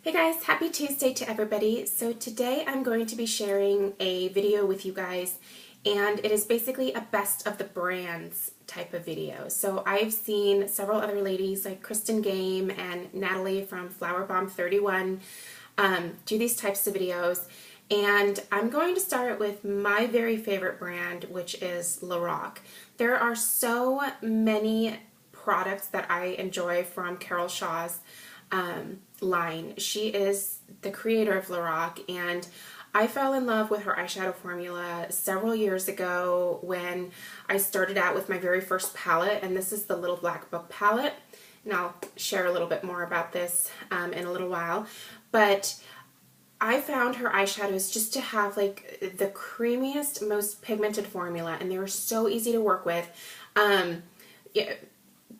Hey guys, happy Tuesday to everybody. So today I'm going to be sharing a video with you guys, and it is basically a best of the brands type of video. So I've seen several other ladies like Kristen Game and Natalie from Flower Bomb 31 do these types of videos, and I'm going to start with my very favorite brand, which is LORAC. There are so many products that I enjoy from Carol Shaw's line. She is the creator of LORAC, and I fell in love with her eyeshadow formula several years ago when I started out with my very first palette, and this is the Little Black Book palette, and I'll share a little bit more about this in a little while. But I found her eyeshadows just to have like the creamiest, most pigmented formula, and they were so easy to work with.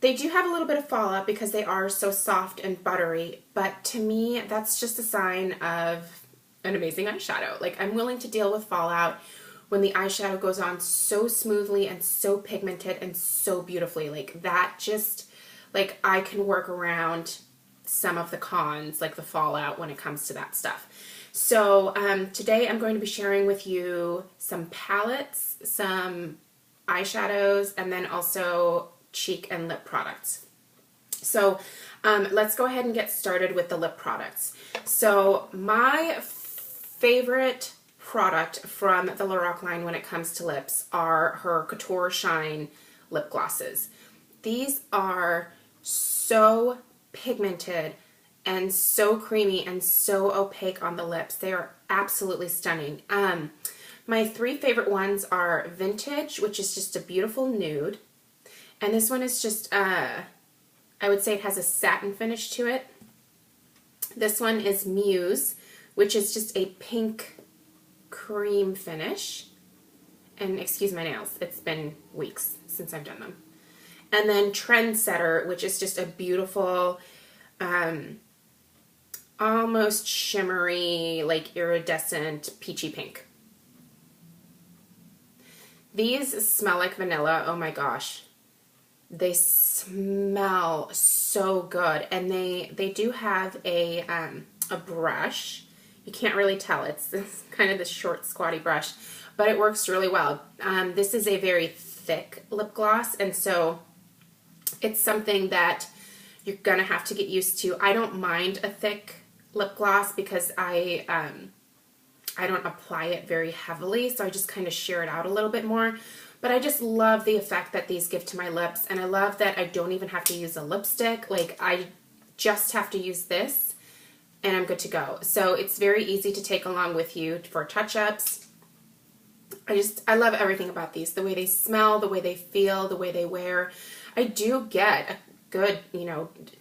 They do have a little bit of fallout because they are so soft and buttery, but to me, that's just a sign of an amazing eyeshadow. Like, I'm willing to deal with fallout when the eyeshadow goes on so smoothly and so pigmented and so beautifully. Like, that just, like, I can work around some of the cons, like the fallout, when it comes to that stuff. So today I'm going to be sharing with you some palettes, some eyeshadows, and then also cheek and lip products. So let's go ahead and get started with the lip products. So my favorite product from the LORAC line when it comes to lips are her Couture Shine lip glosses. These are so pigmented and so creamy and so opaque on the lips. They are absolutely stunning. My three favorite ones are Vintage, which is just a beautiful nude. And this one is just, I would say it has a satin finish to it. This one is Muse, which is just a pink cream finish. And excuse my nails, it's been weeks since I've done them. And then Trendsetter, which is just a beautiful, almost shimmery, like iridescent peachy pink. These smell like vanilla. Oh my gosh. They smell so good, and they do have a brush. You can't really tell. It's kind of this short, squatty brush, but it works really well. This is a very thick lip gloss, and so it's something that you're gonna have to get used to. I don't mind a thick lip gloss because I don't apply it very heavily, so I just kind of sheer it out a little bit more. But I just love the effect that these give to my lips, and I love that I don't even have to use a lipstick. Like, I just have to use this, and I'm good to go. So it's very easy to take along with you for touch-ups. I love everything about these. The way they smell, the way they feel, the way they wear. I do get a good,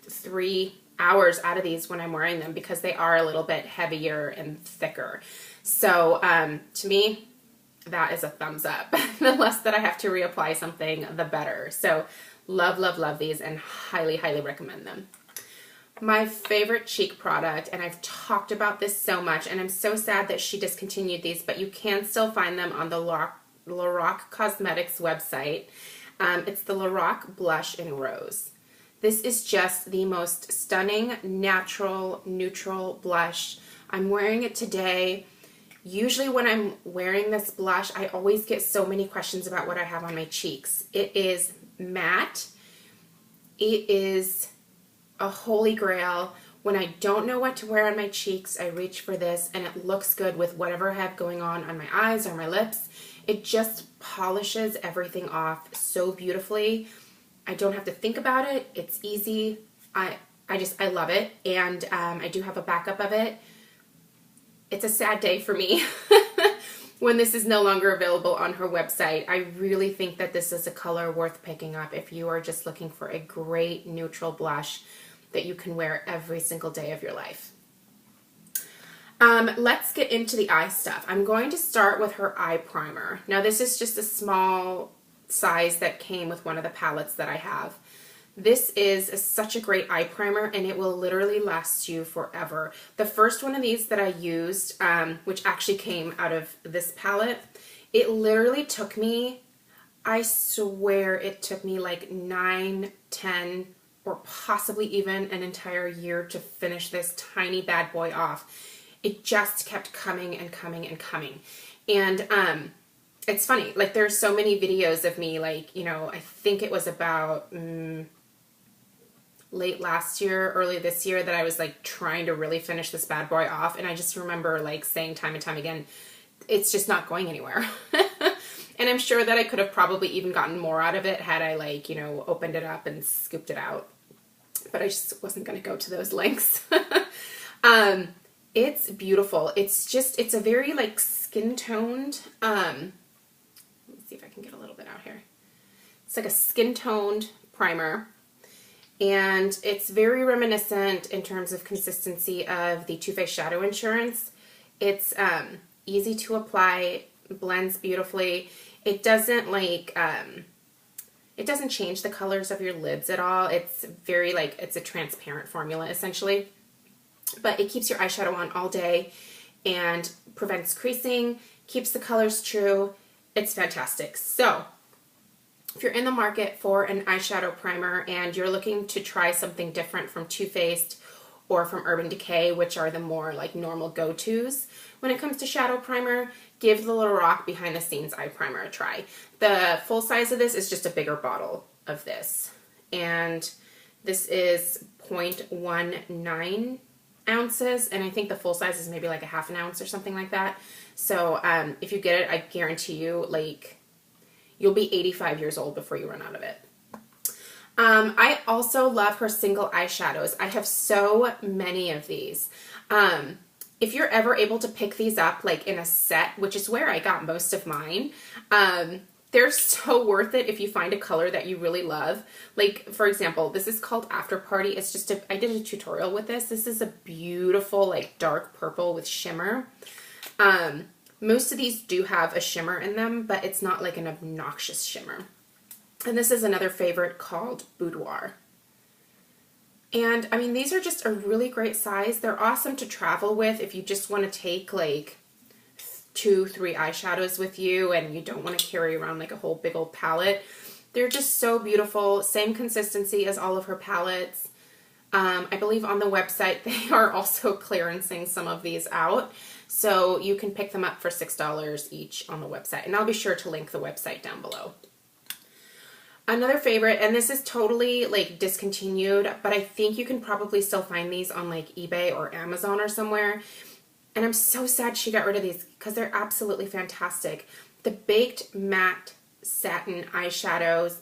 3 hours out of these when I'm wearing them because they are a little bit heavier and thicker. So to me, that is a thumbs up. The less that I have to reapply something, the better. So love, love, love these, and highly, highly recommend them. My favorite cheek product, and I've talked about this so much, and I'm so sad that she discontinued these, but you can still find them on the LORAC Cosmetics website. It's the LORAC Blush in Rose. This is just the most stunning, natural, neutral blush. I'm wearing it today. Usually when I'm wearing this blush, I always get so many questions about what I have on my cheeks. It is matte. It is a holy grail. When I don't know what to wear on my cheeks, I reach for this, and it looks good with whatever I have going on my eyes or my lips. It just polishes everything off so beautifully. I don't have to think about it. It's easy. I love it, and I do have a backup of it. It's a sad day for me when this is no longer available on her website. I really think that this is a color worth picking up if you are just looking for a great neutral blush that you can wear every single day of your life. Let's get into the eye stuff. I'm going to start with her eye primer. Now, this is just a small size that came with one of the palettes that I have. This is such a great eye primer, and it will literally last you forever. The first one of these that I used, which actually came out of this palette, it literally took me, I swear it took me like 9, 10, or possibly even an entire year to finish this tiny bad boy off. It just kept coming and coming and coming. And it's funny, like there's so many videos of me, like, you know, I think it was about late last year, early this year, that I was like trying to really finish this bad boy off. And I just remember like saying time and time again, it's just not going anywhere. And I'm sure that I could have probably even gotten more out of it had I, like, you know, opened it up and scooped it out. But I just wasn't going to go to those lengths. It's beautiful. It's a very like skin toned, let me see if I can get a little bit out here. It's like a skin toned primer, and it's very reminiscent in terms of consistency of the Too Faced Shadow Insurance. It's easy to apply, blends beautifully. It doesn't like, it doesn't change the colors of your lids at all. It's very like, it's a transparent formula essentially, but it keeps your eyeshadow on all day and prevents creasing, keeps the colors true. It's fantastic. So if you're in the market for an eyeshadow primer and you're looking to try something different from Too Faced or from Urban Decay, which are the more like normal go-tos when it comes to shadow primer, give the LORAC Behind the Scenes Eye Primer a try. The full size of this is just a bigger bottle of this. And this is 0.19 ounces, and I think the full size is maybe like a half an ounce or something like that. So if you get it, I guarantee you, like, you'll be 85 years old before you run out of it. I also love her single eyeshadows. I have so many of these. If you're ever able to pick these up like in a set, which is where I got most of mine, they're so worth it if you find a color that you really love. Like, for example, this is called After Party. It's just I did a tutorial with this. This is a beautiful like dark purple with shimmer. Most of these do have a shimmer in them, but it's not like an obnoxious shimmer. And this is another favorite called Boudoir. And I mean, these are just a really great size. They're awesome to travel with if you just want to take like 2-3 eyeshadows with you and you don't want to carry around like a whole big old palette. They're just so beautiful. Same consistency as all of her palettes. I believe on the website they are also clearancing some of these out. So you can pick them up for $6 each on the website. And I'll be sure to link the website down below. Another favorite, and this is totally like discontinued, but I think you can probably still find these on like eBay or Amazon or somewhere. And I'm so sad she got rid of these because they're absolutely fantastic. The Baked Matte Satin Eyeshadows,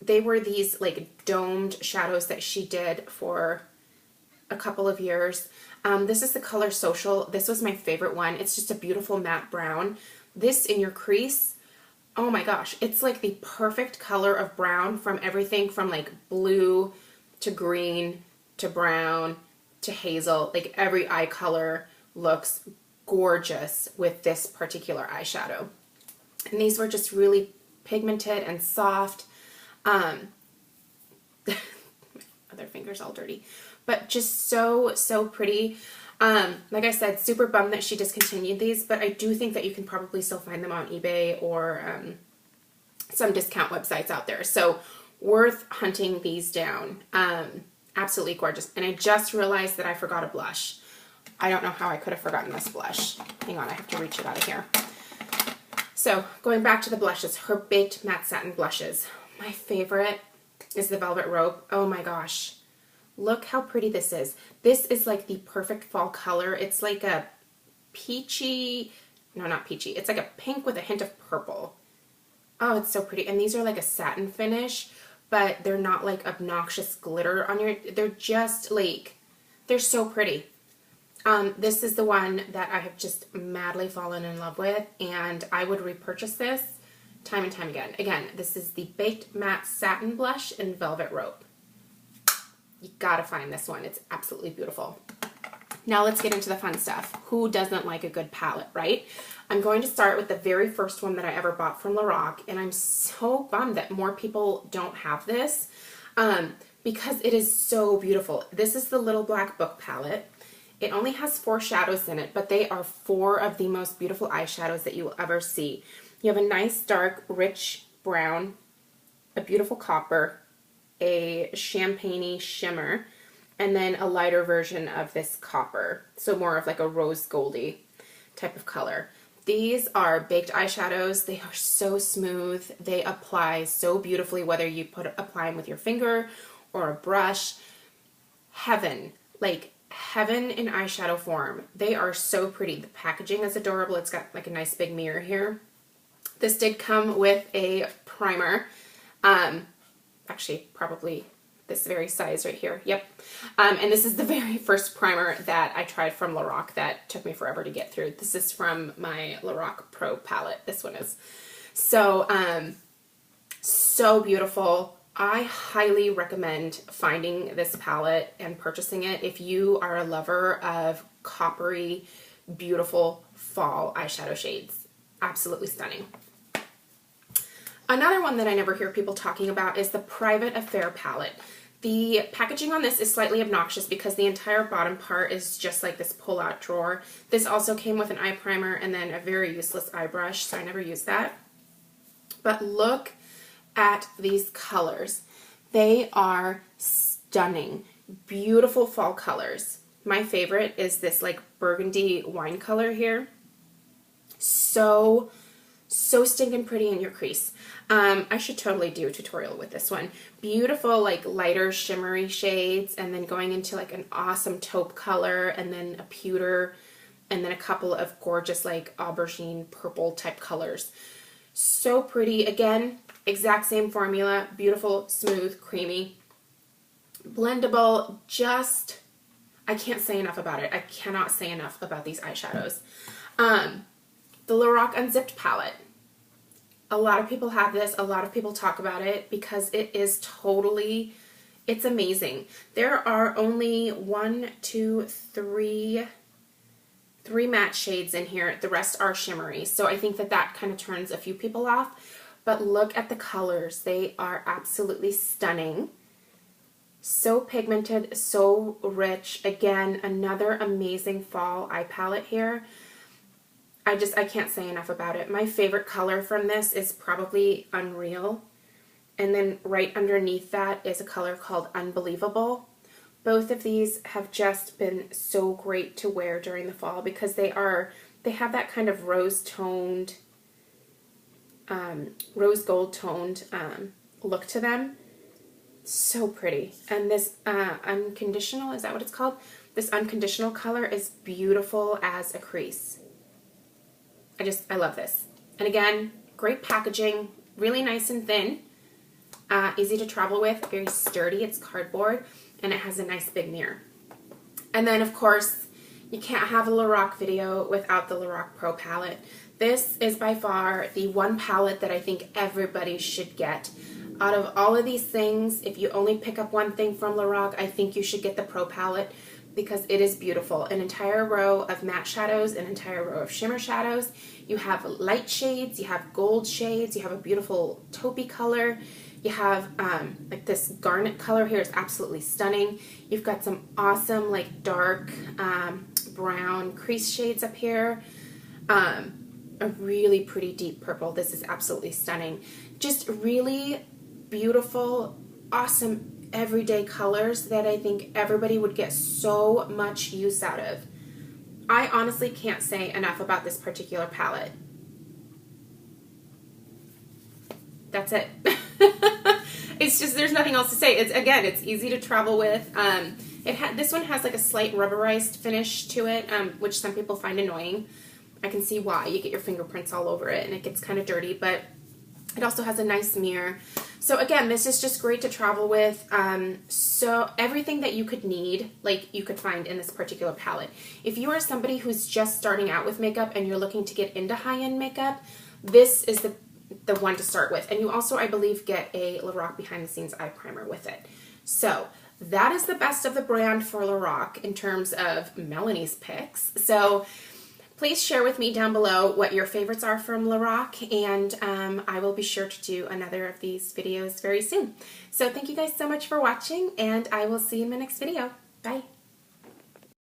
they were these like domed shadows that she did for a couple of years. This is the color Social. This was my favorite one. It's just a beautiful matte brown. This in your crease, oh my gosh, it's like the perfect color of brown, from everything from like blue to green to brown to hazel. Like every eye color looks gorgeous with this particular eyeshadow. And these were just really pigmented and soft. My other finger's all dirty, but just so pretty. Like I said, super bummed that she discontinued these, but I do think that you can probably still find them on eBay or some discount websites out there. So worth hunting these down. Absolutely gorgeous. And I just realized that I forgot a blush. I don't know how I could have forgotten this blush. Hang on, I have to reach it out of here. So going back to the blushes, her Baked Matte Satin blushes. My favorite is the Velvet Rope. Oh my gosh. Look how pretty this is. This is like the perfect fall color. It's like a peachy, no, not peachy. It's like a pink with a hint of purple. Oh, it's so pretty. And these are like a satin finish, but they're not like obnoxious glitter on your, they're just like, they're so pretty. This is the one that I have just madly fallen in love with, and I would repurchase this time and time again. Again, this is the Baked Matte Satin Blush in Velvet Rope. You gotta find this one. It's absolutely beautiful. Now let's get into the fun stuff. Who doesn't like a good palette, right? I'm going to start with the very first one that I ever bought from LORAC, and I'm so bummed that more people don't have this because it is so beautiful. This is the Little Black Book palette. It only has 4 shadows in it, but they are 4 of the most beautiful eyeshadows that you will ever see. You have a nice dark, rich brown, a beautiful copper, a champagne-y shimmer, and then a lighter version of this copper. So more of like a rose goldy type of color. These are baked eyeshadows. They are so smooth. They apply so beautifully, whether you apply them with your finger or a brush. Heaven, like heaven in eyeshadow form. They are so pretty. The packaging is adorable. It's got like a nice big mirror here. This did come with a primer. Actually, probably this very size right here. Yep. And this is the very first primer that I tried from LORAC that took me forever to get through. This is from my LORAC Pro palette. This one is. So, so beautiful. I highly recommend finding this palette and purchasing it if you are a lover of coppery, beautiful fall eyeshadow shades. Absolutely stunning. Another one that I never hear people talking about is the Private Affair palette. The packaging on this is slightly obnoxious because the entire bottom part is just like this pull-out drawer. This also came with an eye primer and then a very useless eye brush, so I never used that. But look at these colors. They are stunning, beautiful fall colors. My favorite is this like burgundy wine color here. So stinking pretty in your crease. I should totally do a tutorial with this one. Beautiful, like lighter shimmery shades, and then going into like an awesome taupe color, and then a pewter, and then a couple of gorgeous like aubergine purple type colors. So pretty. Again, exact same formula. Beautiful, smooth, creamy, blendable. Just, I can't say enough about it. I cannot say enough about these eyeshadows. The LORAC Unzipped palette. A lot of people have this. A lot of people talk about it because it is totally, it's amazing. There are only three matte shades in here. The rest are shimmery. So I think that that kind of turns a few people off. But look at the colors. They are absolutely stunning. So pigmented, so rich. Again, another amazing fall eye palette here. I can't say enough about it. My favorite color from this is probably Unreal. And then right underneath that is a color called Unbelievable. Both of these have just been so great to wear during the fall because they have that kind of rose gold toned look to them. So pretty. And this Unconditional, is that what it's called? This Unconditional color is beautiful as a crease. I love this. And again, great packaging, really nice and thin, easy to travel with, very sturdy. It's cardboard, and it has a nice big mirror. And then, of course, you can't have a LORAC video without the LORAC Pro palette. This is by far the one palette that I think everybody should get. Out of all of these things, if you only pick up one thing from LORAC, I think you should get the Pro palette because it is beautiful. An entire row of matte shadows, an entire row of shimmer shadows. You have light shades, you have gold shades, you have a beautiful taupey color. You have like this garnet color here is absolutely stunning. You've got some awesome like dark brown crease shades up here. A really pretty deep purple. This is absolutely stunning. Just really beautiful, awesome everyday colors that I think everybody would get so much use out of. I honestly can't say enough about this particular palette. That's it. It's just, there's nothing else to say. It's easy to travel with. This one has like a slight rubberized finish to it, which some people find annoying. I can see why. You get your fingerprints all over it and it gets kind of dirty, but it also has a nice mirror. So again, this is just great to travel with. So everything that you could need, like you could find in this particular palette. If you are somebody who's just starting out with makeup and you're looking to get into high-end makeup, this is the one to start with. And you also, I believe, get a LORAC behind the scenes eye primer with it. So that is the best of the brand for LORAC in terms of Melanie's picks. So please share with me down below what your favorites are from LORAC, and I will be sure to do another of these videos very soon. So thank you guys so much for watching, and I will see you in my next video. Bye.